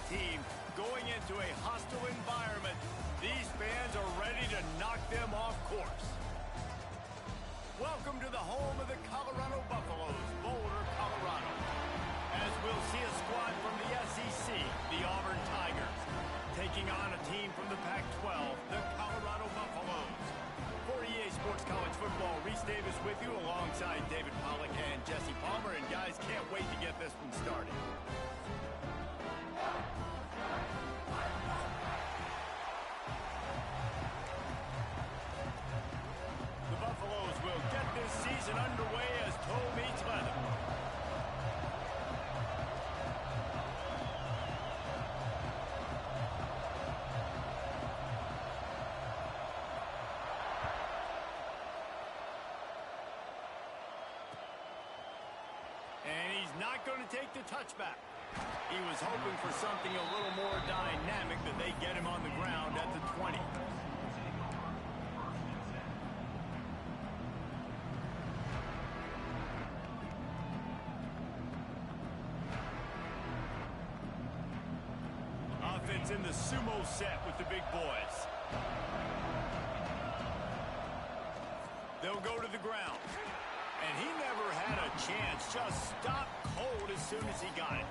team going into a hostile environment. These fans are ready to knock them off course. Welcome to the home of the Colorado Buffaloes, Boulder, Colorado. As we'll see a squad from the SEC, the Auburn Tigers, taking on a team from the Pac-12, the Colorado Buffaloes. For EA Sports College Football, Reese Davis with you alongside David Pollack and Jesse Palmer. And guys, can't wait to get this one started. The Buffaloes will get this season underway as toe meets leather. And he's not going to take the touchback. He was hoping for something a little more dynamic, but they get him on the ground at the 20. Offense in the sumo set with the big boys. They'll go to the ground. And he never had a chance, just stopped cold as soon as he got it.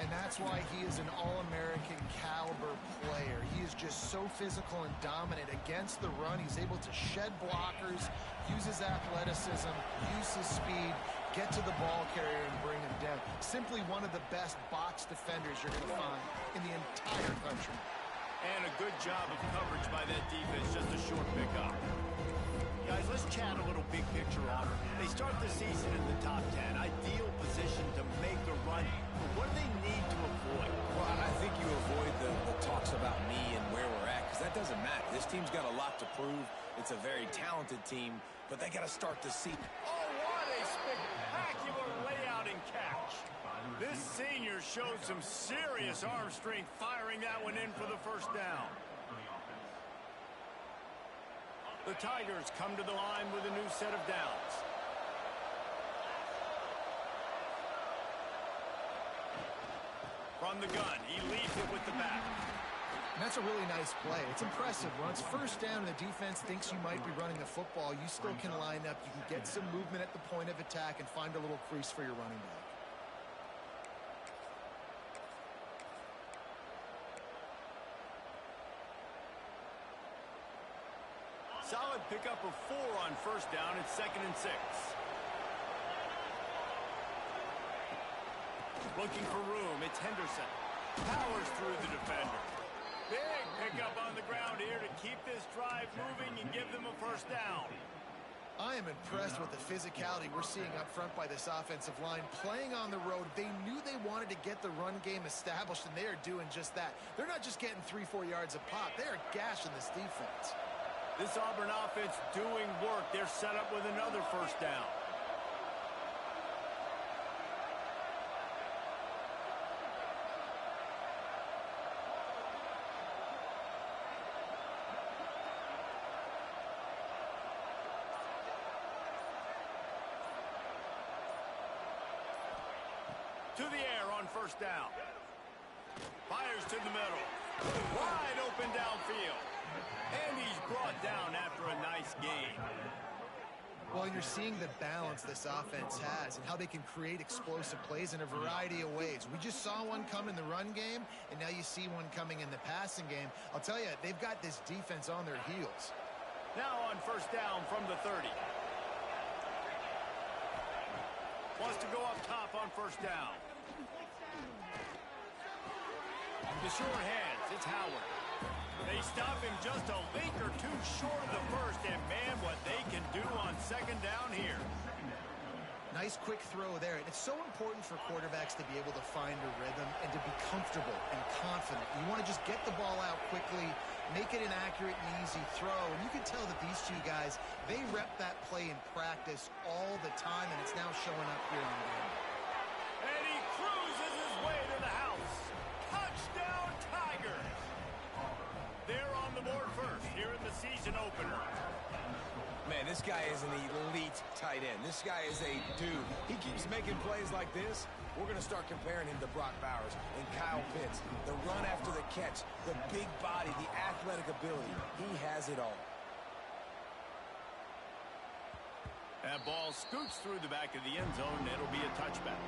And that's why he is an All-American caliber player. He is just so physical and dominant against the run. He's able to shed blockers, use his athleticism, use his speed, get to the ball carrier and bring him down. Simply one of the best box defenders you're going to find in the entire country. And a good job of coverage by that defense, just a short pickup. Guys, let's chat a little big picture Auburn. They start the season in the top 10. Ideal position to make a run. But what do they need to avoid? Well, I think you avoid the talks about me and where we're at, because that doesn't matter. This team's got a lot to prove. It's a very talented team, but they got to start the season. Oh, what a spectacular layout and catch. This senior showed some serious arm strength firing that one in for the first down. The Tigers come to the line with a new set of downs. From the gun, he leads it with the back. And that's a really nice play. It's impressive. Once first down and the defense thinks you might be running the football, you still can line up. You can get some movement at the point of attack and find a little crease for your running back. Solid pickup of 4 on first down. It's 2nd and 6. Looking for room. It's Henderson. Powers through the defender. Big pickup on the ground here to keep this drive moving and give them a first down. I am impressed with the physicality we're seeing up front by this offensive line. Playing on the road, they knew they wanted to get the run game established, and they are doing just that. They're not just getting 3-4 yards a pop. They are gashing this defense. This Auburn offense doing work. They're set up with another first down. To the air on first down. Fires to the middle. Wide open downfield. And he's brought down after a nice gain. Well, you're seeing the balance this offense has and how they can create explosive plays in a variety of ways. We just saw one come in the run game, and now you see one coming in the passing game. I'll tell you, they've got this defense on their heels. Now on first down from the 30. Wants to go up top on first down. The short hands, it's Howard. They stop him just a link or two short of the first, and man, what they can do on second down here. Nice quick throw there. And it's so important for quarterbacks to be able to find a rhythm and to be comfortable and confident. You want to just get the ball out quickly, make it an accurate and easy throw. And you can tell that these two guys, they rep that play in practice all the time, and it's now showing up here on game. And he cruises his way to the house. Touchdown, Tigers! They're on the board first here in the season opener. Man, this guy is an elite tight end. This guy is a dude. He keeps making making plays like this, we're going to start comparing him to Brock Bowers and Kyle Pitts. The run after the catch, the big body, the athletic ability. He has it all. That ball scoots through the back of the end zone, and it'll be a touchback.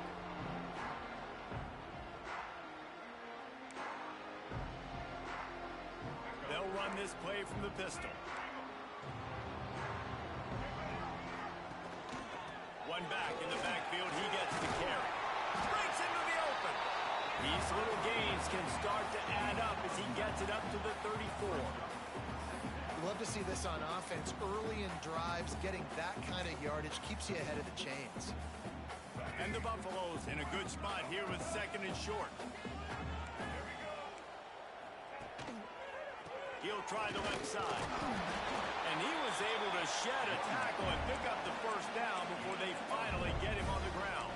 They'll run this play from the pistol. One back in the backfield, he gets the carry. Breaks into the open. These little gains can start to add up as he gets it up to the 34. Love to see this on offense. Early in drives, getting that kind of yardage keeps you ahead of the chains. And the Buffaloes in a good spot here with second and short. He'll try the left side. And he was able to shed a tackle and pick up the first down before they finally get him on the ground.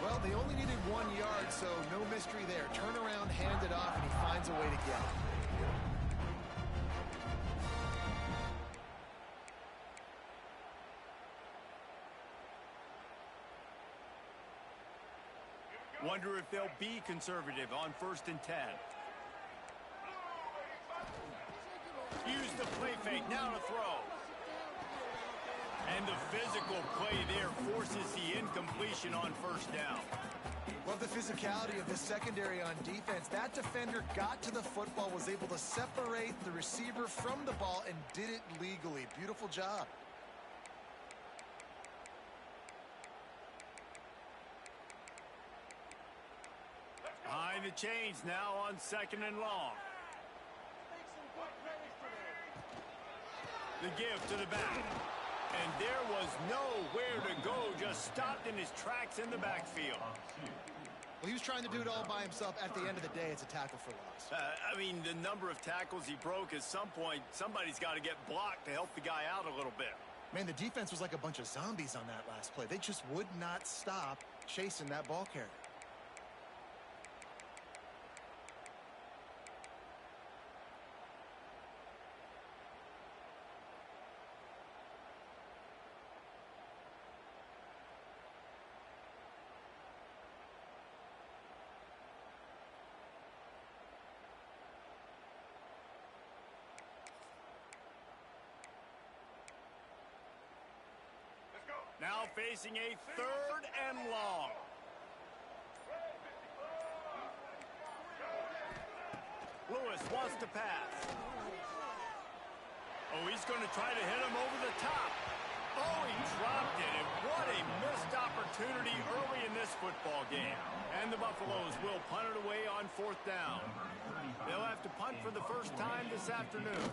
Well, they only needed 1 yard, so no mystery there. Turn around, hand it off, and he finds a way to get it. Wonder if they'll be conservative on 1st and 10. Use the play fake, now to throw. And the physical play there forces the incompletion on 1st down. Love the physicality of the secondary on defense. That defender got to the football, was able to separate the receiver from the ball, and did it legally. Beautiful job. Behind the chains now on 2nd and long. The give to the back. And there was nowhere to go, just stopped in his tracks in the backfield. Well, he was trying to do it all by himself. At the end of the day, it's a tackle for loss. I mean, the number of tackles he broke, at some point, somebody's got to get blocked to help the guy out a little bit. Man, the defense was like a bunch of zombies on that last play. They just would not stop chasing that ball carrier. Now facing a 3rd and long. Lewis wants to pass. Oh, he's going to try to hit him over the top. Oh, he dropped it, and what a missed opportunity early in this football game. And the Buffaloes will punt it away on 4th down. They'll have to punt for the first time this afternoon.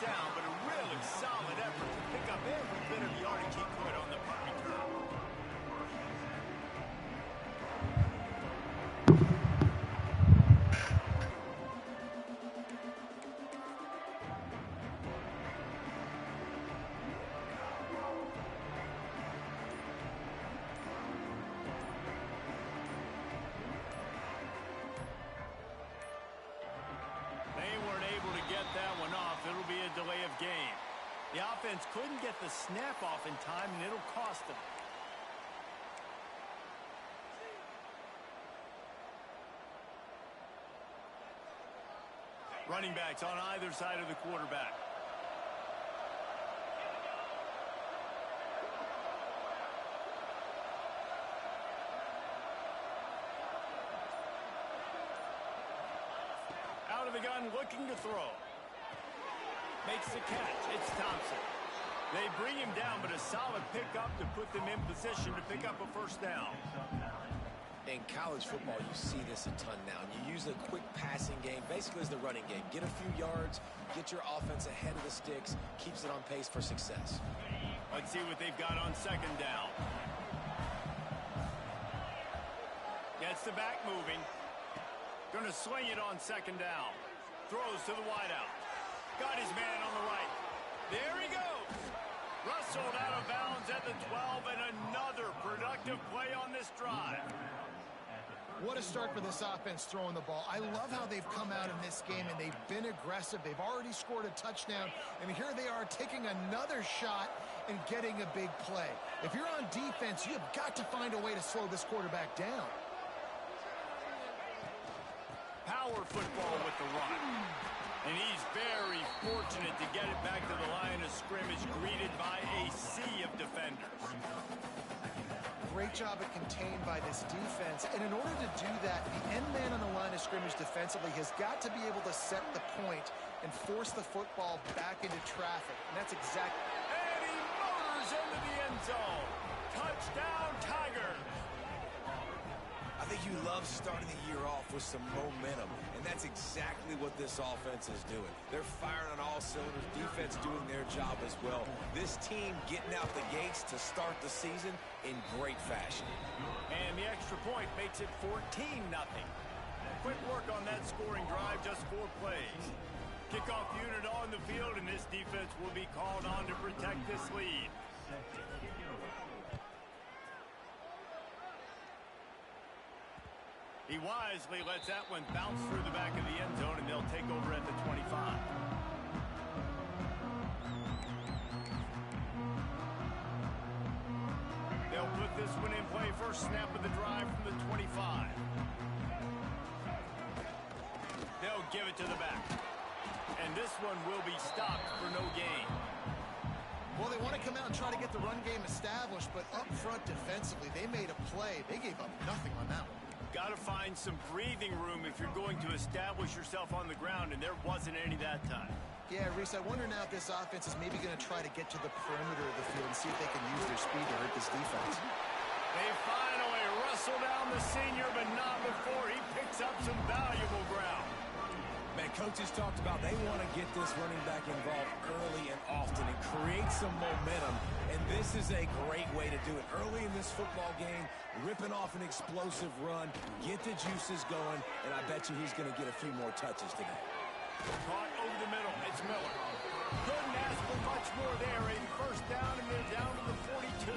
Down, but a really solid effort to pick up every bit of yardage he could on the punt return. That one off. It'll be a delay of game. The offense couldn't get the snap off in time, and it'll cost them. Running backs on either side of the quarterback. Out of the gun, looking to throw. Makes the catch. It's Thompson. They bring him down, but a solid pickup to put them in position to pick up a 1st down. In college football, you see this a ton now. You use a quick passing game, basically as the running game. Get a few yards, get your offense ahead of the sticks, keeps it on pace for success. Let's see what they've got on 2nd down. Gets the back moving. Going to swing it on 2nd down. Throws to the wideout. Got his man on the right. There he goes. Rustled out of bounds at the 12, and another productive play on this drive. What a start for this offense throwing the ball. I love how they've come out in this game, and they've been aggressive. They've already scored a touchdown, and here they are taking another shot and getting a big play. If you're on defense, you've got to find a way to slow this quarterback down. Power football with the run. And he's very fortunate to get it back to the line of scrimmage, greeted by a sea of defenders. Great job at contained by this defense. And in order to do that, the end man on the line of scrimmage defensively has got to be able to set the point and force the football back into traffic. And that's exactly... And he motors into the end zone. Touchdown, Tigers. I think you love starting the year off with some momentum, and that's exactly what this offense is doing. They're firing on all cylinders, defense doing their job as well. This team getting out the gates to start the season in great fashion. And the extra point makes it 14-0. Quick work on that scoring drive, just 4 plays. Kickoff unit on the field, and this defense will be called on to protect this lead. He wisely lets that one bounce through the back of the end zone, and they'll take over at the 25. They'll put this one in play. First snap of the drive from the 25. They'll give it to the back. And this one will be stopped for no gain. Well, they want to come out and try to get the run game established, but up front defensively, they made a play. They gave up nothing on that one. Got to find some breathing room if you're going to establish yourself on the ground, and there wasn't any that time. Yeah, Reese, I wonder now if this offense is maybe going to try to get to the perimeter of the field and see if they can use their speed to hurt this defense. They finally wrestle down the senior, but not before he picks up some valuable ground. Man, coaches talked about they want to get this running back involved early and often and create some momentum, and this is a great way to do it. Early in this football game, ripping off an explosive run, get the juices going, and I bet you he's going to get a few more touches today. Caught over the middle. It's Miller. Couldn't ask for much more there. A first down, and they're down to the 42.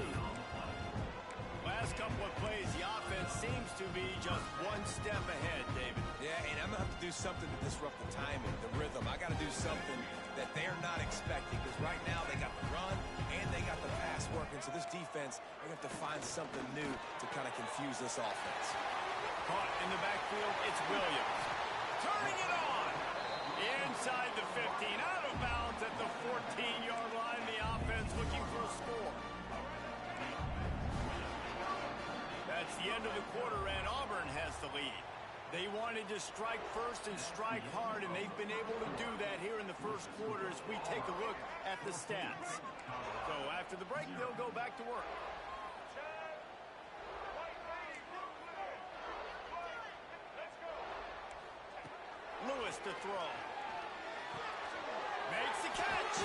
Last couple of plays, the offense seems to be just one step ahead, David. Yeah, and I'm going to have to do something to disrupt the timing, the rhythm. I got to do something that they're not expecting, because right now they got the run and they got the pass working. So this defense, they have to find something new to kind of confuse this offense. Caught in the backfield, it's Williams. Turning it on. Inside the 15, out of bounds at the 14-yard line. The offense looking for a score. That's the end of the quarter, and Auburn has the lead. They wanted to strike first and strike hard, and they've been able to do that here in the first quarter as we take a look at the stats. So after the break, they'll go back to work. Lewis to throw. Makes the catch.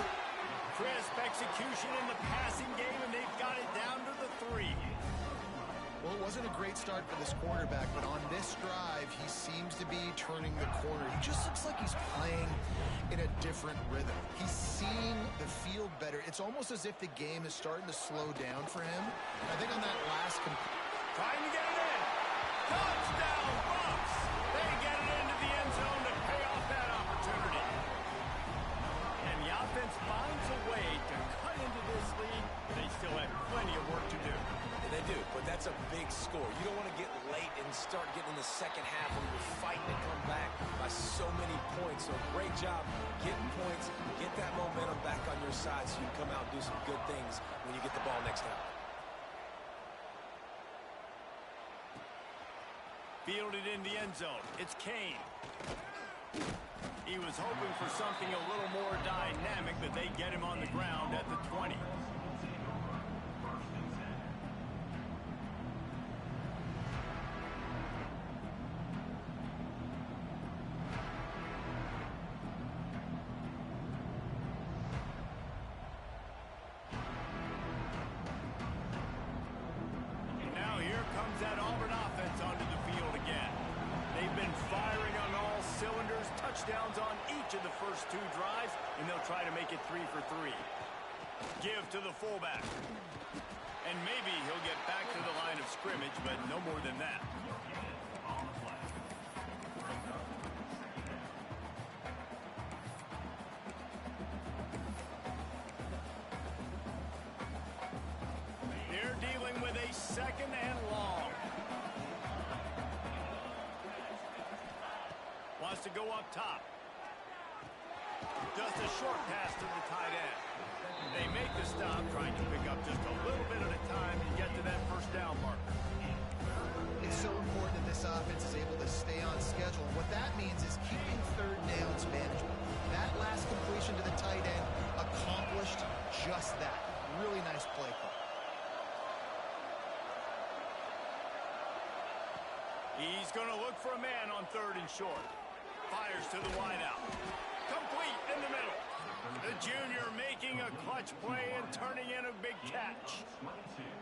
Crisp execution in the passing game, and they've got it down to the 3. Well, it wasn't a great start for this quarterback, but on this drive, he seems to be turning the corner. He just looks like he's playing in a different rhythm. He's seeing the field better. It's almost as if the game is starting to slow down for him. I think on that last... Trying to get it in. Touchdown, Bucks. They get it into the end zone to pay off that opportunity. And the offense finds a way to cut into this lead. They still have plenty of work to do. They do, but that's a big score. You don't want to get late and start getting in the second half when you're fighting to come back by so many points. So great job getting points, get that momentum back on your side so you can come out and do some good things when you get the ball next time. Fielded in the end zone. It's Kane. He was hoping for something a little more dynamic, but they get him on the ground at the 20. That Auburn offense onto the field again. They've been firing on all cylinders, touchdowns on each of the first 2 drives, and they'll try to make it 3 for 3. Give to the fullback. And maybe he'll get back to the line of scrimmage, but no more than that. second and long. Wants to go up top. Just a short pass to the tight end. They make the stop, trying to pick up just a little bit at a time and get to that first down marker. It's so important that this offense is able to stay on schedule. And what that means is keeping third downs manageable. That last completion to the tight end accomplished just that. Really nice play call. He's going to look for a man on third and short. Fires to the wideout. Complete in the middle. The junior making a clutch play and turning in a big catch.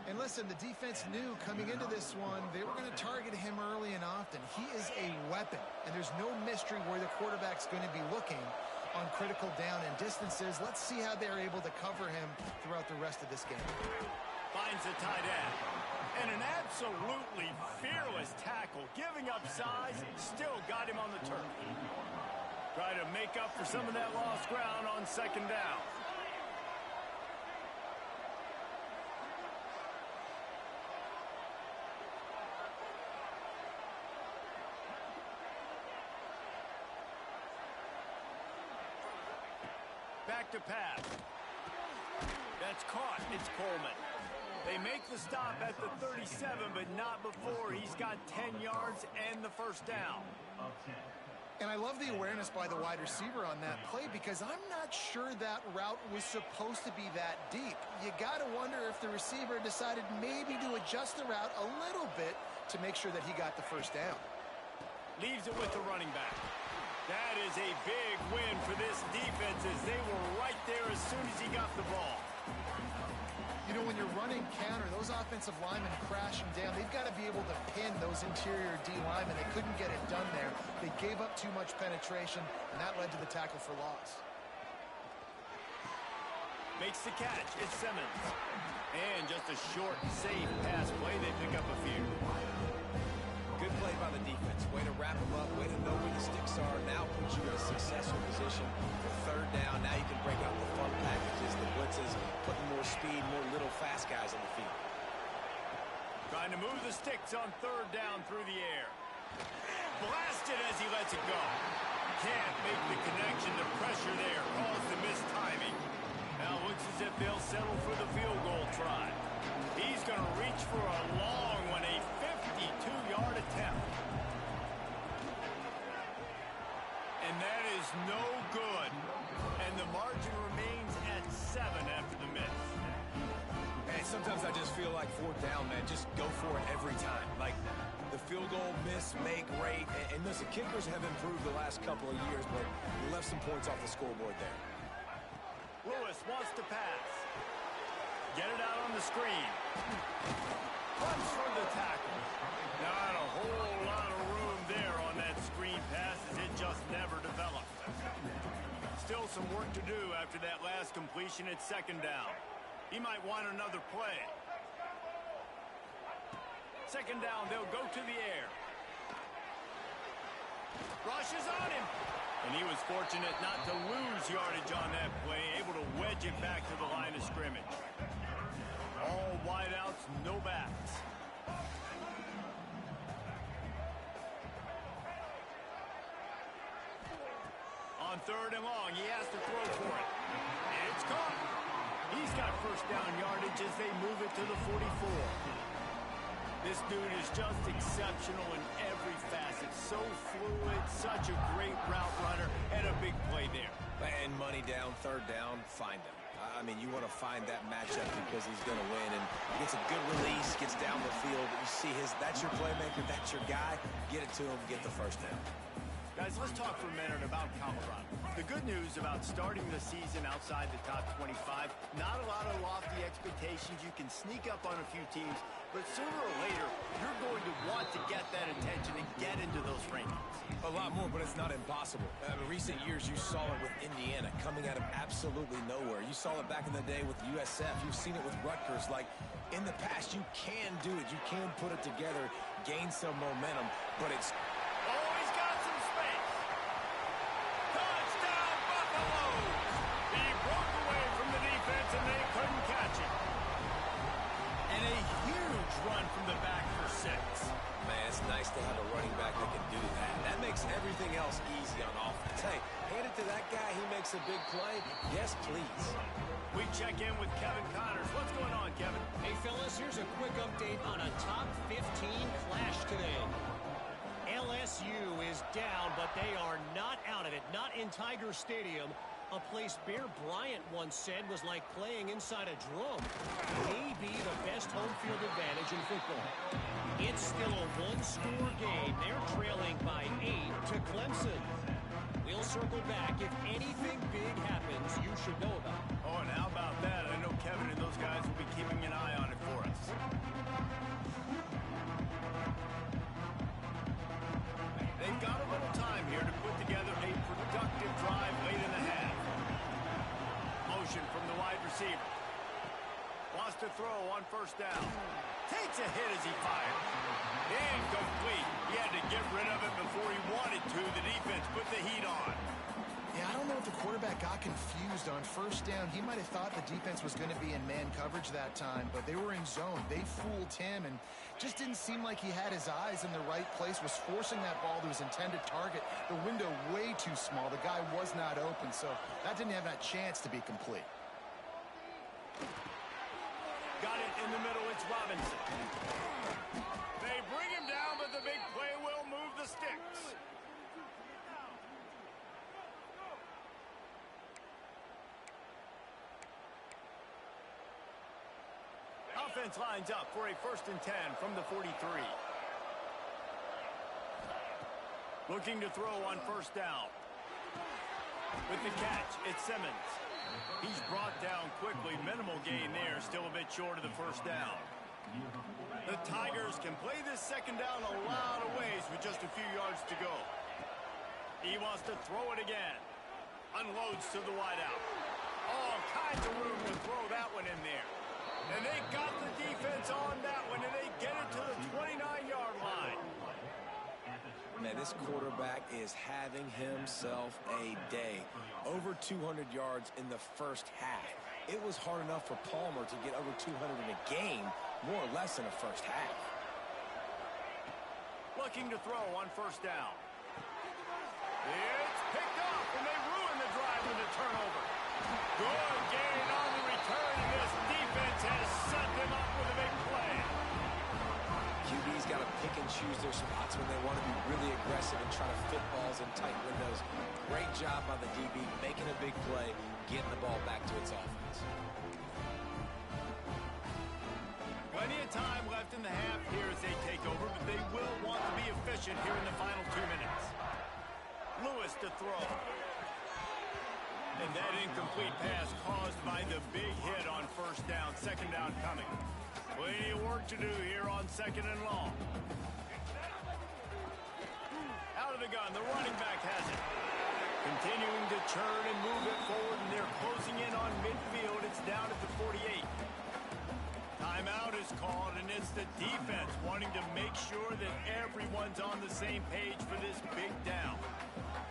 And listen, the defense knew coming into this one, they were going to target him early and often. He is a weapon, and there's no mystery where the quarterback's going to be looking on critical down and distances. Let's see how they're able to cover him throughout the rest of this game. Finds the tight end. And an absolutely fearless tackle, giving up size, still got him on the turf. Try to make up for some of that lost ground on second down. Back to pass. That's caught. It's Coleman. They make the stop at the 37, but not before he's got 10 yards and the first down. And I love the awareness by the wide receiver on that play because I'm not sure that route was supposed to be that deep. You got to wonder if the receiver decided maybe to adjust the route a little bit to make sure that he got the first down. Leaves it with the running back. That is a big win for this defense as they were right there as soon as he got the ball. You know, when you're running counter, those offensive linemen crashing down, they've got to be able to pin those interior D linemen. They couldn't get it done there. They gave up too much penetration, and that led to the tackle for loss. Makes the catch. It's Simmons. And just a short, safe pass play. They pick up a few. Good play by the defense. Way to wrap them up. Way to know where the sticks are. Now puts you in a successful position for third down. Now you can break out the fun packages, the blitzes, putting more speed, more little fast guys on the field. Trying to move the sticks on third down through the air. Blasted as he lets it go. Can't make the connection. The pressure there caused the missed timing. Now looks as if they'll settle for the field goal try. He's going to reach for a long one, a 52-yard attempt. And that is no good. And the margin remains at 7 after the miss. And sometimes I just feel like fourth down, man, just go for it every time. Like the field goal, miss, make, rate. And listen, kickers have improved the last couple of years, but you left some points off the scoreboard there. Lewis wants to pass. Get it out on the screen. Punch for the tackle. Not a whole lot of room there on that screen pass as it just never developed. Still some work to do after that last completion at second down. He might want another play. Second down, they'll go to the air. Rushes on him. And he was fortunate not to lose yardage on that play, able to wedge it back to the line of scrimmage. All wideouts, no backs. On third and long, he has to throw for it. It's caught. He's got first down yardage as they move it to the 44. This dude is just exceptional in every facet. So fluid, such a great route runner, and a big play there. And money down, third down, find him. I mean, you want to find that matchup because he's going to win. And he gets a good release, gets down the field. You see that's your playmaker, that's your guy. Get it to him, get the first down. Guys, let's talk for a minute about Colorado. The good news about starting the season outside the top 25, not a lot of lofty expectations. You can sneak up on a few teams, but sooner or later, you're going to want to get that attention and get into those rankings. A lot more, but it's not impossible. In recent years, you saw it with Indiana coming out of absolutely nowhere. You saw it back in the day with USF. You've seen it with Rutgers. Like, in the past, you can do it. You can put it together, gain some momentum, but it's... Oh, he's got some space. Touchdown, Buffaloes! He broke away from the defense, and they couldn't catch it. And a huge run from the back for 6. Man, it's nice to have a running back that can do that. That makes everything else easy on offense. Hey, hand it to that guy. He makes a big play. Yes, please. We check in with Kevin Connors. What's going on, Kevin? Hey, fellas, here's a quick update on a top 15 clash today. LSU is down, but they are not out of it. Not in Tiger Stadium, a place Bear Bryant once said was like playing inside a drum. Maybe the best home field advantage in football. It's still a one-score game. They're trailing by 8 to Clemson. We'll circle back. If anything big happens, you should know about it. Oh, and how about that? I know Kevin and those guys will be keeping an eye on it for us. They've got a little time here to put together a productive drive late in the half. Motion from the wide receiver. Wants to throw on first down. Takes a hit as he fires. Incomplete. He had to get rid of it before he wanted to. The defense put the heat on. Yeah, I don't know if the quarterback got confused on first down. He might have thought the defense was going to be in man coverage that time, but they were in zone. They fooled him and just didn't seem like he had his eyes in the right place, was forcing that ball to his intended target. The window way too small. The guy was not open, so that didn't have that chance to be complete. Got it in the middle. It's Robinson. They bring him down, but the big play will move the sticks. Offense lines up for a 1st and 10 from the 43. Looking to throw on first down. With the catch, it's Simmons. He's brought down quickly. Minimal gain there. Still a bit short of the first down. The Tigers can play this second down a lot of ways with just a few yards to go. He wants to throw it again. Unloads to the wideout. All kinds of room to throw that one in there. And they got the defense on that one, and they get it to the 29-yard line. Man, this quarterback is having himself a day. Over 200 yards in the first half. It was hard enough for Palmer to get over 200 in a game, more or less in the first half. Looking to throw on first down. It's picked up, and they ruin the drive with a turnover. Good gain on the return, and this defense has set them up with a big play. QB's got to pick and choose their spots when they want to be really aggressive and try to fit balls in tight windows. Great job by the DB, making a big play, getting the ball back to its offense. Plenty of time left in the half here as they take over, but they will want to be efficient here in the final 2 minutes. Lewis to throw. And that incomplete pass caused by the big hit on first down. Second down coming. Plenty of work to do here on 2nd and long. Out of the gun, the running back has it. Continuing to churn and move it forward, and they're closing in on midfield. It's down at the 48. Timeout is called, and it's the defense wanting to make sure that everyone's on the same page for this big down.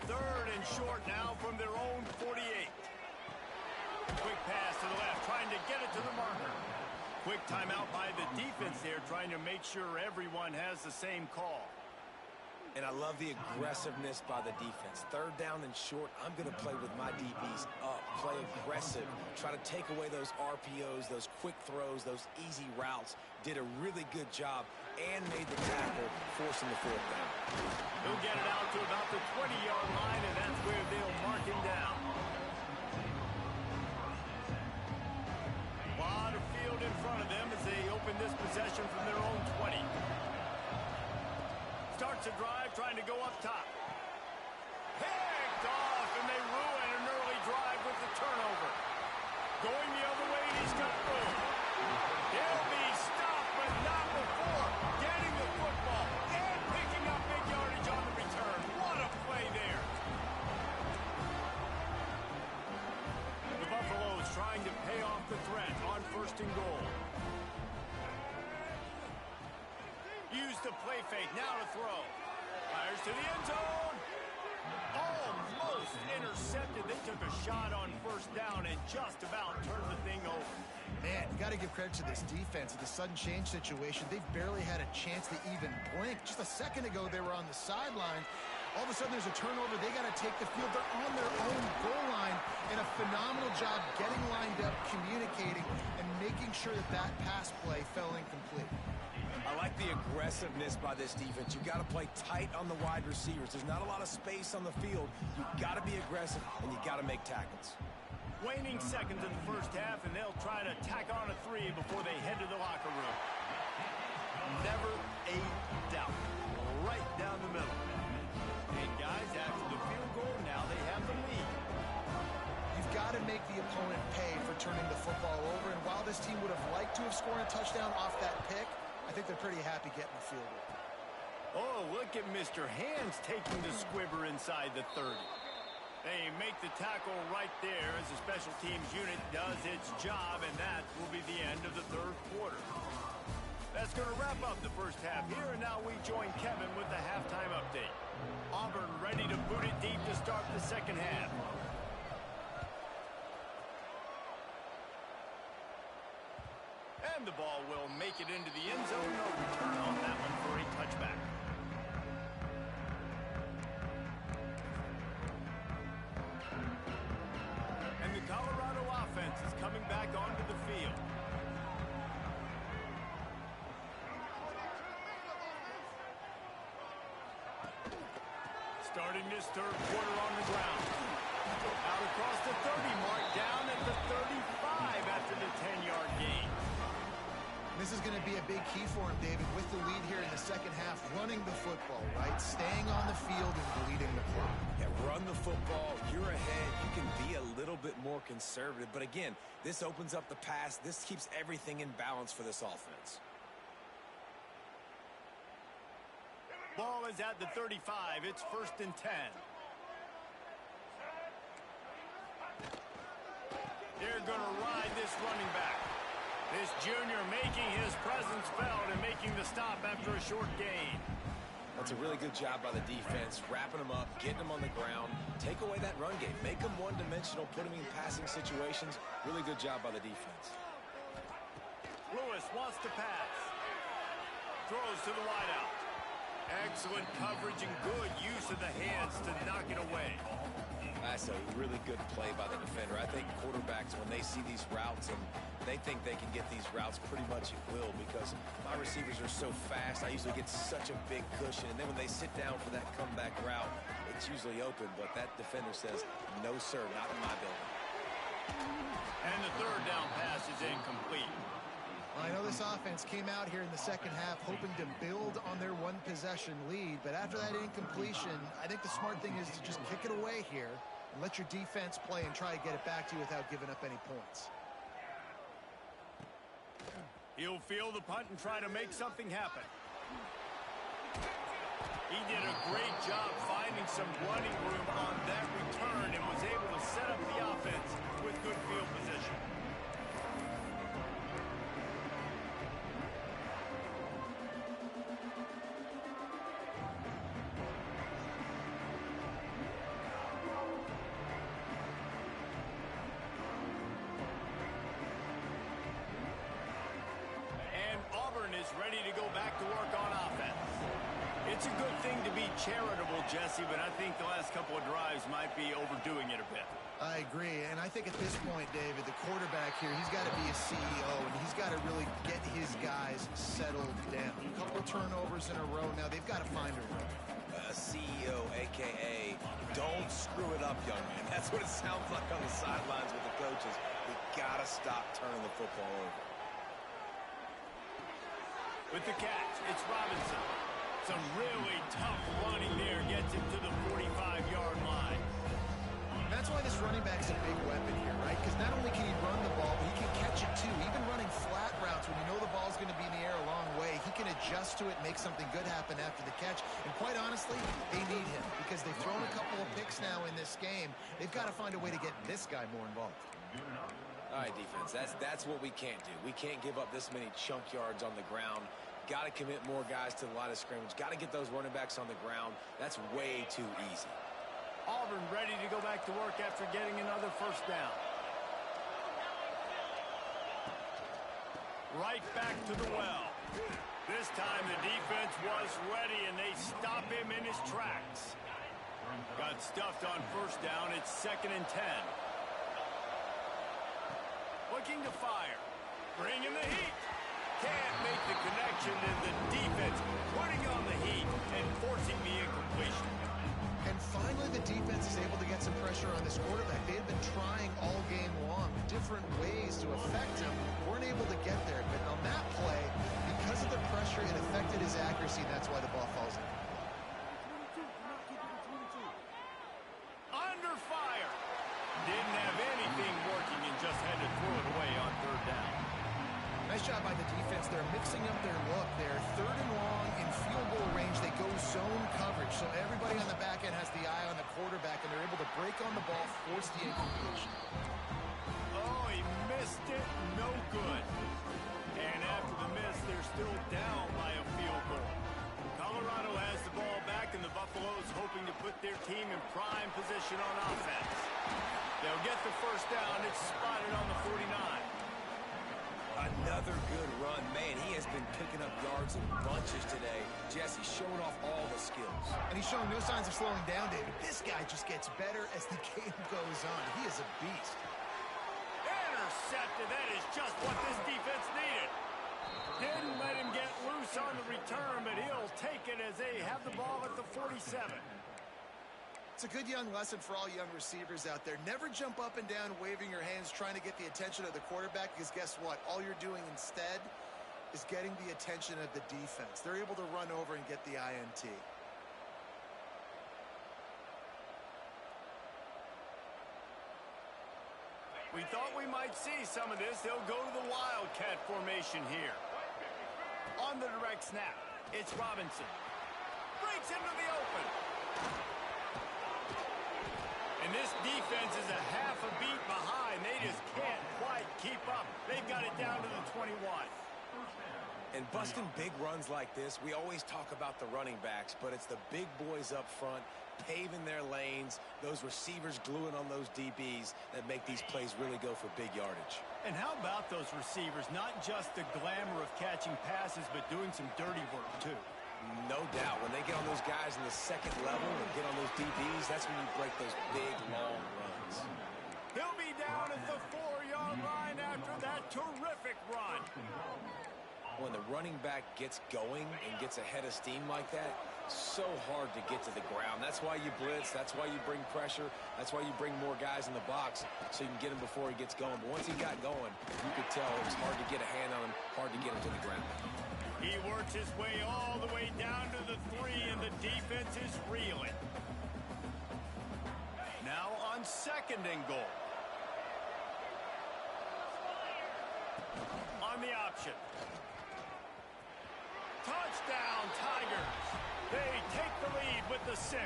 3rd and short now from their own 48. Quick pass to the left, trying to get it to the marker. Quick timeout by the defense there, trying to make sure everyone has the same call. And I love the aggressiveness by the defense. 3rd down and short, I'm going to play with my DBs up, play aggressive, try to take away those RPOs, those quick throws, those easy routes. Did a really good job and made the tackle, forcing the 4th down. He'll get it out to about the 20-yard line, and that's where they'll mark him down. A lot of field in front of them as they open this possession from their own 20. Starts a drive, trying to go up top. Picked off, and they ruin an early drive with the turnover. Going the other way, and he's got room. He'll be stopped, but not before getting the football and picking up big yardage on the return. What a play there. The Buffaloes trying to pay off the threat on 1st and goal. Use the play fake, now to throw. Fires to the end zone. Almost intercepted. They took a shot on first down and just about turned the thing over. Man, you got to give credit to this defense. In the sudden change situation, they've barely had a chance to even blink. Just a second ago, they were on the sideline. All of a sudden, there's a turnover. They got to take the field. They're on their own goal line, and a phenomenal job getting lined up, communicating, and making sure that that pass play fell incomplete. I like the aggressiveness by this defense. You got to play tight on the wide receivers. There's not a lot of space on the field. You got to be aggressive, and you got to make tackles. Waning seconds in the first half, and they'll try to tack on a 3 before they head to the locker room. Never a doubt. Right down the middle. And guys, after the field goal, now they have the lead. You've got to make the opponent pay for turning the football over, and while this team would have liked to have scored a touchdown off that pick, I think they're pretty happy getting the field goal. Oh, look at Mr. Hands taking the squibber inside the 30. They make the tackle right there as the special teams unit does its job, and that will be the end of the third quarter. That's going to wrap up the first half here, and now we join Kevin with the halftime update. Auburn ready to boot it deep to start the second half. And the ball will make it into the end zone. No return on that one for a touchback. And the Colorado offense is coming back onto the field. Starting this third quarter on the ground. Out across the 30 mark, down at the 35 after the 10-yard gain. This is going to be a big key for him, David, with the lead here in the second half, running the football, right? Staying on the field and bleeding the clock. Yeah, run the football. You're ahead. You can be a little bit more conservative. But again, this opens up the pass. This keeps everything in balance for this offense. Ball is at the 35. It's 1st and 10. They're going to ride this running back. This junior making his presence felt and making the stop after a short gain. That's a really good job by the defense, wrapping them up, getting them on the ground. Take away that run game. Make them one-dimensional, put them in passing situations. Really good job by the defense. Lewis wants to pass. Throws to the wideout. Excellent coverage and good use of the hands to knock it away. That's a really good play by the defender. I think quarterbacks, when they see these routes and they think they can get these routes pretty much at will because my receivers are so fast, I usually get such a big cushion. And then when they sit down for that comeback route, it's usually open. But that defender says, no, sir, not in my building. And the third down pass is incomplete. Well, I know this offense came out here in the second half hoping to build on their one-possession lead, but after that incompletion, I think the smart thing is to just kick it away here and let your defense play and try to get it back to you without giving up any points. He'll field the punt and try to make something happen. He did a great job finding some running room on that return and was able to set up the offense with good field position. Ready to go back to work on offense. It's a good thing to be charitable, Jesse, but I think the last couple of drives might be overdoing it a bit. I agree, and I think at this point, David, the quarterback here, he's got to be a CEO, and he's got to really get his guys settled down. A couple of turnovers in a row now. They've got to find a rhythm. CEO, a.k.a. don't screw it up, young man. That's what it sounds like on the sidelines with the coaches. We got to stop turning the football over. With the catch, it's Robinson. Some really tough running there gets him to the 45-yard line. That's why this running back's a big weapon here, right? Because not only can he run the ball, but he can catch it too. Even running flat routes when you know the ball's going to be in the air a long way, he can adjust to it, make something good happen after the catch. And quite honestly, they need him because they've thrown a couple of picks now in this game. They've got to find a way to get this guy more involved. All right, defense, that's what we can't do. We can't give up this many chunk yards on the ground. Got to commit more guys to the line of scrimmage. Got to get those running backs on the ground. That's way too easy. Auburn ready to go back to work after getting another first down. Right back to the well. This time the defense was ready, and they stop him in his tracks. Got stuffed on first down. It's 2nd and 10. Looking to fire. Bringing the heat. Can't make the connection, and the defense putting on the heat and forcing the incompletion. And finally, the defense is able to get some pressure on this quarterback. They had been trying all game long, different ways to affect him. Weren't able to get there. But on that play, because of the pressure, it affected his accuracy. That's why the ball falls in. Under fire. Didn't have anything working and just had to throw it away on 3rd down. Nice job by the defense. They're mixing up their look. They're 3rd and long in field goal range. They go zone coverage. So everybody on the back end has the eye on the quarterback, and they're able to break on the ball, force the incompletion. Oh, he missed it. No good. And after the miss, they're still down by a field goal. Colorado has the ball back, and the Buffaloes hoping to put their team in prime position on offense. They'll get the first down. It's spotted on the 49. Another good run. Man, he has been picking up yards in bunches today. Jesse showing off all the skills. And he's showing no signs of slowing down, David. This guy just gets better as the game goes on. He is a beast. Intercepted. That is just what this defense needed. Didn't let him get loose on the return, but he'll take it as they have the ball at the 47. It's a good young lesson for all young receivers out there. Never jump up and down waving your hands trying to get the attention of the quarterback, because guess what? All you're doing instead is getting the attention of the defense. They're able to run over and get the INT. We thought we might see some of this. They'll go to the Wildcat formation here. On the direct snap, it's Robinson. Breaks into the open. And this defense is a half a beat behind. They just can't quite keep up. They've got it down to the 21. And busting big runs like this, we always talk about the running backs, but it's the big boys up front, paving their lanes, those receivers gluing on those DBs that make these plays really go for big yardage. And how about those receivers? Not just the glamour of catching passes, but doing some dirty work, too. No doubt. When they get on those guys in the 2nd level and get on those DBs, that's when you break those big, long runs. He'll be down at the 4-yard line after that terrific run. When the running back gets going and gets ahead of steam like that, so hard to get to the ground. That's why you blitz. That's why you bring pressure. That's why you bring more guys in the box so you can get him before he gets going. But once he got going, you could tell it was hard to get a hand on him, hard to get him to the ground. He worked his way all the way down to the 3, and the defense is reeling. Now on 2nd and goal. On the option. Touchdown, Tigers. They take the lead with the 6.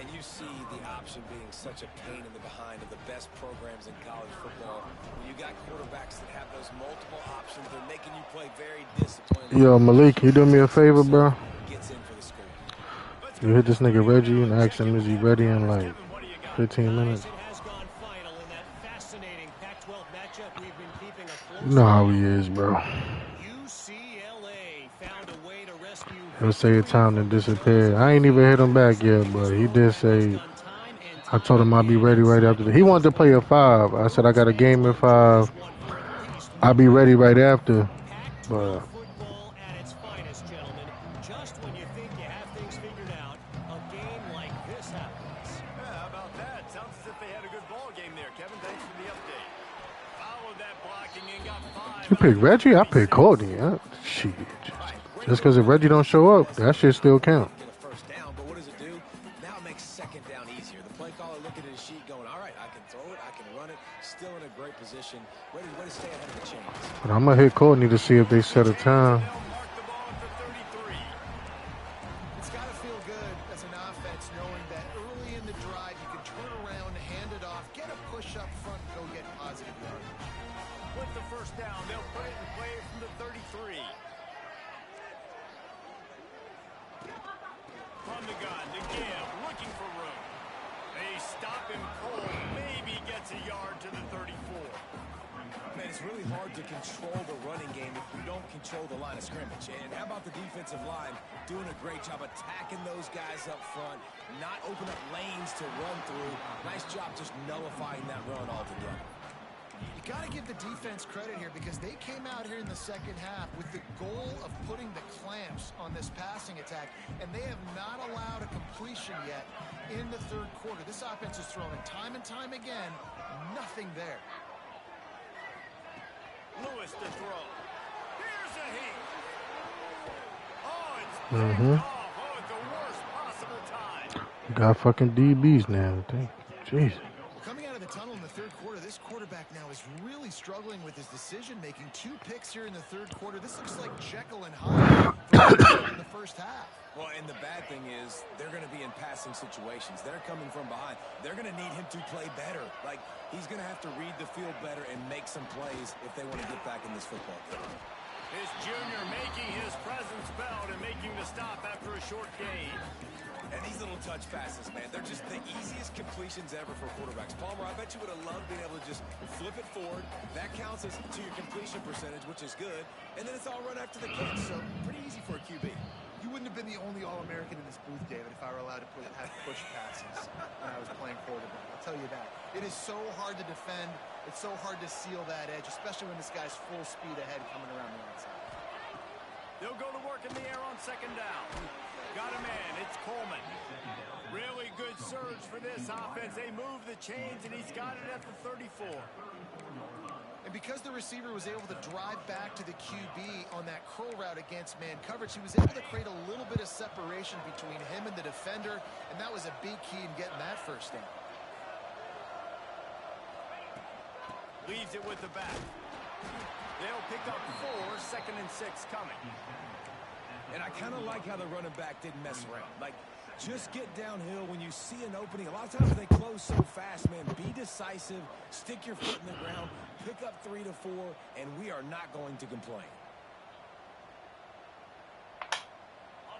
And you see the option being such a pain in the behind of the best programs in college football. When you got quarterbacks that have those multiple options, they're making you play very disciplined. Yo, Malik, you do me a favor, bro? Gets in for the score. You hit this nigga Reggie and ask him, is he ready in like 15 minutes? You know how he is, bro. He'll say it's time to disappear. I ain't even hit him back yet, but he did say, I told him I'll be ready right after that. He wanted to play at 5. I said I got a game at 5. I'll be ready right after. But you pick Reggie? I pick Courtney. Shit. Just because if Reggie don't show up, that shit still count. Get a first down, but what does it do? Now it makes 2nd down easier. The play caller looking at his sheet going, all right, I can throw it, I can run it. Still in a great position. Ready to stay ahead of the chains. But I'm going to hit Courtney to see if they set a time. It's got to feel good as an offense knowing that early in the drive you can turn around, hand it off, get a push up front, go get positive yardage. With the first down, they'll put it in play from the 33. From the gun, to give, looking for room. They stop him cold, maybe gets a yard to the 34. Man, it's really hard to control the running game if you don't control the line of scrimmage. And how about the defensive line doing a great job attacking those guys up front, not open up lanes to run through. Nice job just nullifying that run altogether. You got to give the defense credit here because they came out here in the second half with the goal of putting the clamps on this passing attack, and they have not allowed a completion yet in the third quarter. This offense is throwing it time and time again. Nothing there. Lewis to throw. Here's a heat. Oh, it's picked off. Oh, at the worst possible time. Got fucking DBs now. Jesus. Coming out of the tunnel in the third quarter, this quarterback now is really struggling with his decision-making. 2 picks here in the third quarter. This looks like Jekyll and Hyde in the first half. Well, and the bad thing is they're going to be in passing situations. They're coming from behind. They're going to need him to play better. Like, he's going to have to read the field better and make some plays if they want to get back in this football game. His junior making his presence felt and making the stop after a short gain. And these little touch passes, man, they're just the easiest completions ever for quarterbacks. Palmer, I bet you would have loved being able to just flip it forward. That counts as to your completion percentage, which is good. And then it's all run after the catch, so pretty easy for a QB. You wouldn't have been the only All-American in this booth, David, if I were allowed to have push passes when I was playing quarterback. I'll tell you that. It is so hard to defend. It's so hard to seal that edge, especially when this guy's full speed ahead coming around the outside. They'll go to work in the air on second down. Got a man. It's Coleman. Really good surge for this offense. They move the chains, and he's got it at the 34. And because the receiver was able to drive back to the QB on that curl route against man coverage, he was able to create a little bit of separation between him and the defender, and that was a big key in getting that first down. Leaves it with the back. They'll pick up 4, 2nd and 6 coming. And I kind of like how the running back didn't mess around. Like, just get downhill when you see an opening. A lot of times they close so fast, man. Be decisive, stick your foot in the ground, pick up 3 to 4, and we are not going to complain.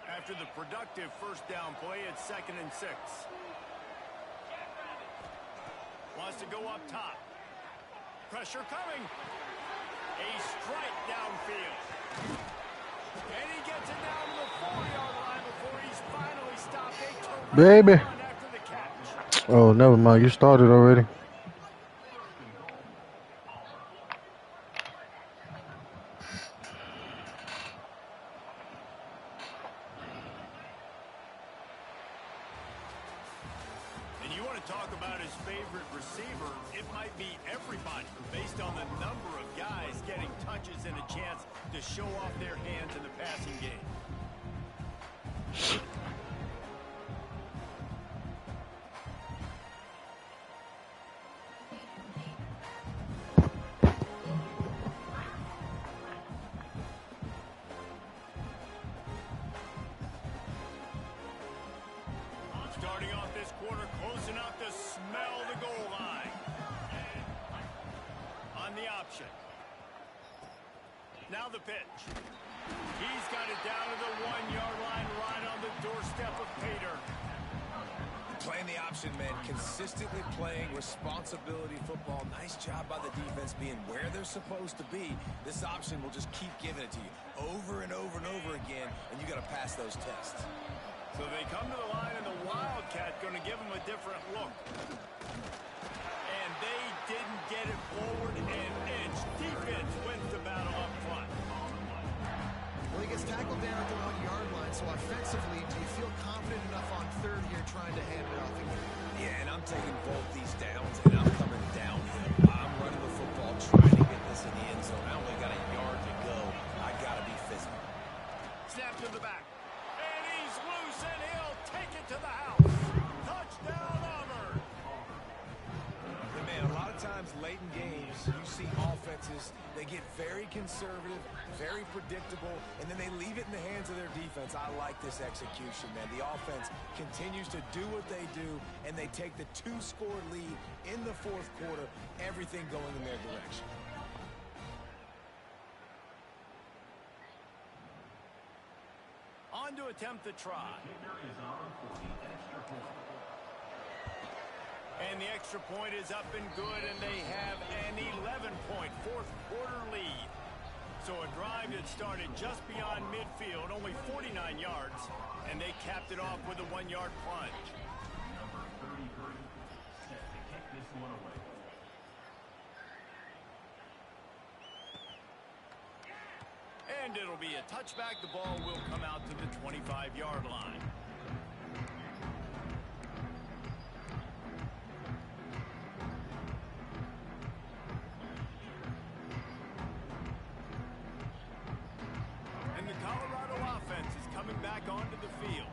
After the productive first down play, it's 2nd and 6. Wants to go up top. Pressure coming. A strike downfield. And he gets it down to the 4-yard line before he's finally stopped. A Baby. run after the catch. Oh, never mind. You started already. And you want to talk about his favorite receiver, it might be everybody based on the number of guys getting touches and a chance to show off their hands in the passing game. Starting off this quarter close enough to smell the goal line. On the option. Now the pitch. He's got it down to the 1-yard line, right on the doorstep of Pater. Playing the option, man. Consistently playing responsibility football. Nice job by the defense being where they're supposed to be. This option will just keep giving it to you over and over and over again, and you got to pass those tests. So they come to the line, and the Wildcat going to give them a different look. And they didn't get it forward an inch. Defense wins the battle up front. Well, he gets tackled down at the 1-yard line, so offensively, do you feel confident enough on third here trying to hand it off again? Yeah, and I'm taking both these downs, and I'm coming downhill. I'm running the football, trying to get this in the end zone. I only got a yard to go. I got to be physical. Snap to the back. And he's loose, and he'll take it to the house. Touchdown, Auburn. But man, a lot of times late in games, you see offenses, they get very conservative, very predictable, and then they leave it in the hands of their defense. I like this execution, man. The offense continues to do what they do, and they take the 2-score lead in the fourth quarter, everything going in their direction. On to attempt the try. And the extra point is up and good, and they have an 11-point fourth-quarter lead. So a drive that started just beyond midfield, only 49 yards, and they capped it off with a 1-yard plunge. Number 33 set to kick this one away. And it'll be a touchback. The ball will come out to the 25-yard line. Onto the field.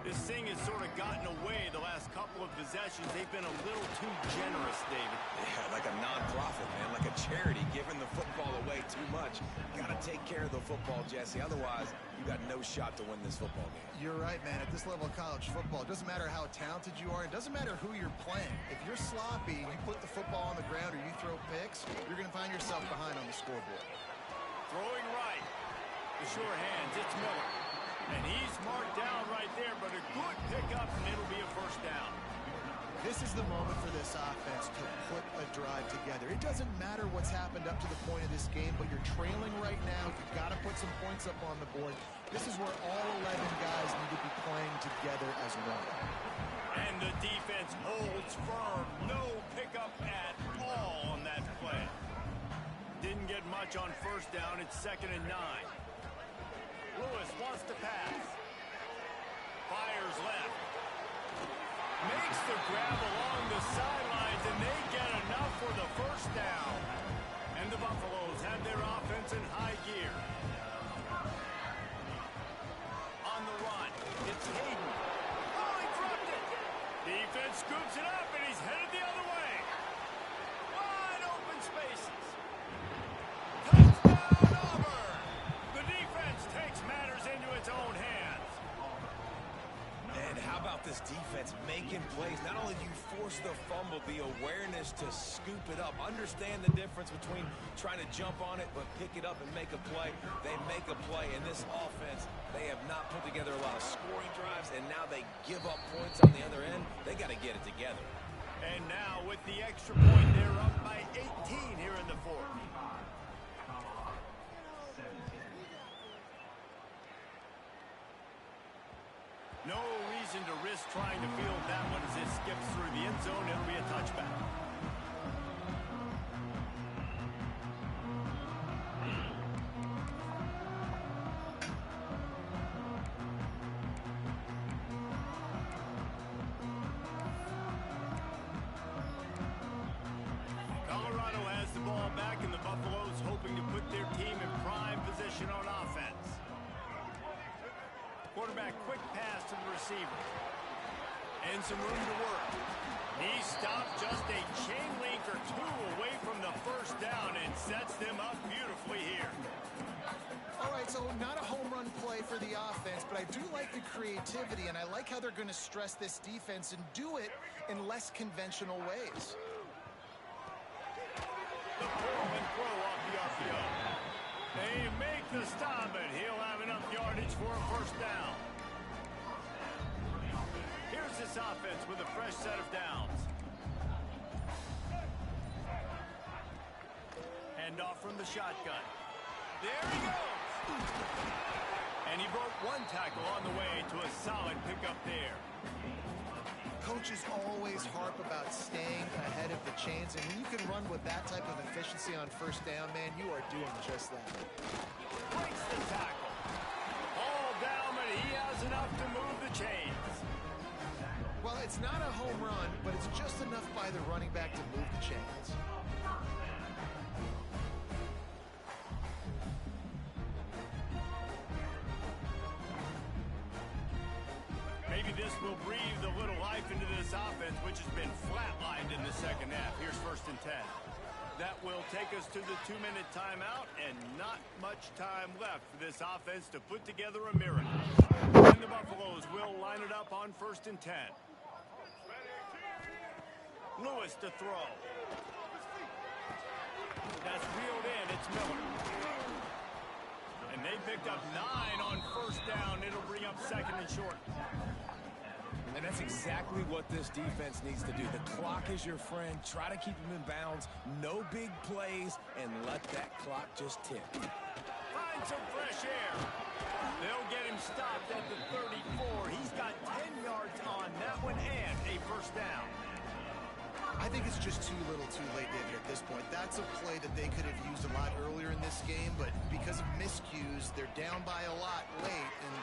This thing has sort of gotten away the last couple of possessions. They've been a little too generous, David. Yeah, like a non-profit, man, like a charity, giving the football away too much. Got to take care of the football, Jesse. Otherwise, you got no shot to win this football game. You're right, man. At this level of college football, it doesn't matter how talented you are. It doesn't matter who you're playing. If you're sloppy, you put the football on the ground or you throw picks, you're going to find yourself behind on the scoreboard. Throwing right. The sure hands. It's Miller. And he's marked down right there, but a good pickup, and it'll be a first down. This is the moment for this offense to put a drive together. It doesn't matter what's happened up to the point of this game, but you're trailing right now. You've got to put some points up on the board. This is where all 11 guys need to be playing together as one. And the defense holds firm. No pickup at all on that play. Didn't get much on first down. It's 2nd and 9. Lewis wants to pass. Fires left. Makes the grab along the sidelines, and they get enough for the first down. And the Buffaloes have their offense in high gear. On the run, it's Hayden. Oh, he dropped it. Defense scoops it up, and he's headed the other way. Wide open spaces. Touchdown, Auburn! The defense takes matters into its own hands. And how about this defense making plays? Not only do you force the fumble, the awareness to scoop it up. Understand the difference between trying to jump on it, but pick it up and make a play. They make a play. In this offense, they have not put together a lot of scoring drives, and now they give up points on the other end. They got to get it together. And now with the extra point, they're up by 18 here in the fourth. No reason to risk trying to field that one as it skips through the end zone. It'll be a touchback. Colorado has the ball back, and the Buffaloes hoping to put their team in prime position on offense. Quarterback, quick pass to the receiver. And some room to work. He stopped just a chain link or two away from the first down and sets them up beautifully here. All right, so not a home run play for the offense, but I do like the creativity, and I like how they're going to stress this defense and do it in less conventional ways. The pull and throw off the RPO. They make the stop, and he'll have enough yardage for a first down. Here's this offense with a fresh set of downs. Hand off from the shotgun. There he goes. And he broke one tackle on the way to a solid pickup there. Coaches always harp about staying ahead of the chains, and when you can run with that type of efficiency on first down, man, you are doing just that. Breaks the tackle. All down, but he has enough to move the chains. Well, it's not a home run, but it's just enough by the running back to move the chains. Maybe this will breathe a little life into this offense, which has been flatlined in the second half. Here's 1st and 10. That will take us to the 2-minute timeout, and not much time left for this offense to put together a miracle. And the Buffaloes will line it up on 1st and 10. Lewis to throw. That's reeled in. It's Miller. And they picked up 9 on first down. It'll bring up 2nd and short. And that's exactly what this defense needs to do. The clock is your friend. Try to keep them in bounds. No big plays, and let that clock just tick. Find some fresh air. They'll get him stopped at the 34. He's got 10 yards on that one and a first down. I think it's just too little too late, David, at this point. That's a play that they could have used a lot earlier in this game, but because of miscues, they're down by a lot late, and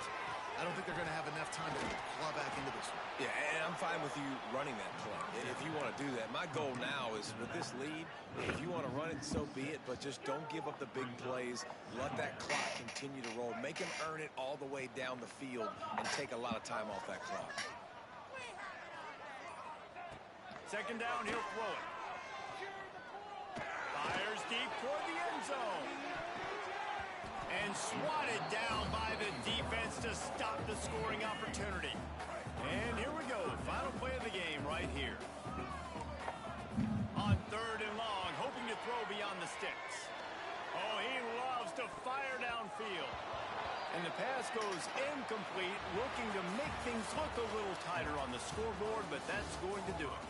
I don't think they're going to have enough time to claw back into this one. Yeah, and I'm fine with you running that play if you want to do that. My goal now is with this lead, if you want to run it, so be it, but just don't give up the big plays. Let that clock continue to roll. Make him earn it all the way down the field and take a lot of time off that clock. Second down, he'll throw it. Fires deep toward the end zone. And swatted down by the defense to stop the scoring opportunity. And here we go. Final play of the game right here. On third and long, hoping to throw beyond the sticks. Oh, he loves to fire downfield. And the pass goes incomplete, looking to make things look a little tighter on the scoreboard, but that's going to do it.